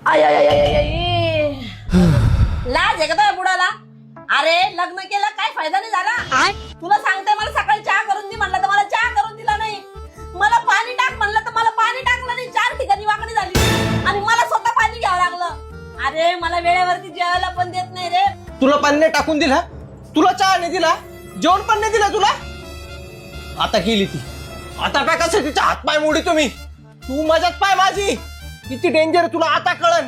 I I I I I. लाज आहे का तुझ्या बुडाला? अरे लग्न केलं काय फायदा नाही झाला. तुला सांगते मला सकाळी चहा करून दे म्हणलं तर मला चहा करून दिला नाही. मला पाणी टाक म्हणलं तर मला पाणी टाकलं नाही. 4 ठिकाणी वाकडी झाली आणि मला स्वतः पाणी घ्यावं लागलं. अरे मला वेळेवरती जेवायला पण देत नाही रे. तुला पाणी टाकून दिला, तुला चहा नाही दिला, जेवण पण नाही दिला तुला. आता गेली ती. आता काय कसं तिचा हातपाय मोडी तुम्ही. तू मजात पाय माझी किती डेंजर तुला आता कळन.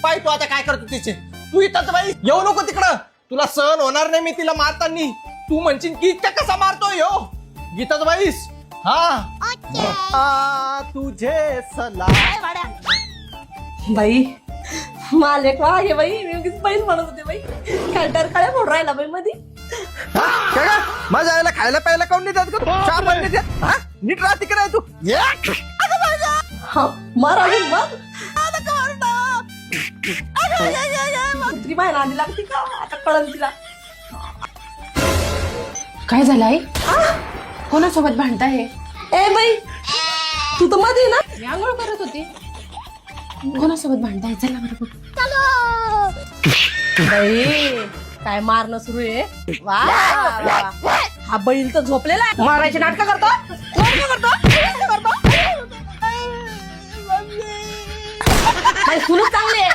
पाय तू आता काय करतो तिचे. तू इथंच बाई येऊ नको तिकडं. तुला सहन होणार नाही मी तिला मारतानी. तू म्हणशील की इतक्या कसा मारतोय यो. गीताच बाईस हा तुझे सलाम. बाई मालेक वागे बाई. मी उगीच बाईच म्हणत होते बाई. काय डरकाळ्या फोड राहिला बाई मधी. माझ्या आईला खायला प्यायला काऊन नाही देत का? चहा पण नाही देत. नीट राहते का नाही तू. मार अजून मग ती बाहेर आधी लागते का आता कळन तिला. काय झालंय? कोणासोबत भांडताय? ए बाई तू तर मध्ये ना. मी आंघोळ करत होती. कोणासोबत भांडताय? चला बरोबर. बाई काय मारणं सुरू आहे. वा वा, वा. हा बैल तर झोपलेला आहे. मारायची नाटकं करतो. काय सुनच चांगली आहे.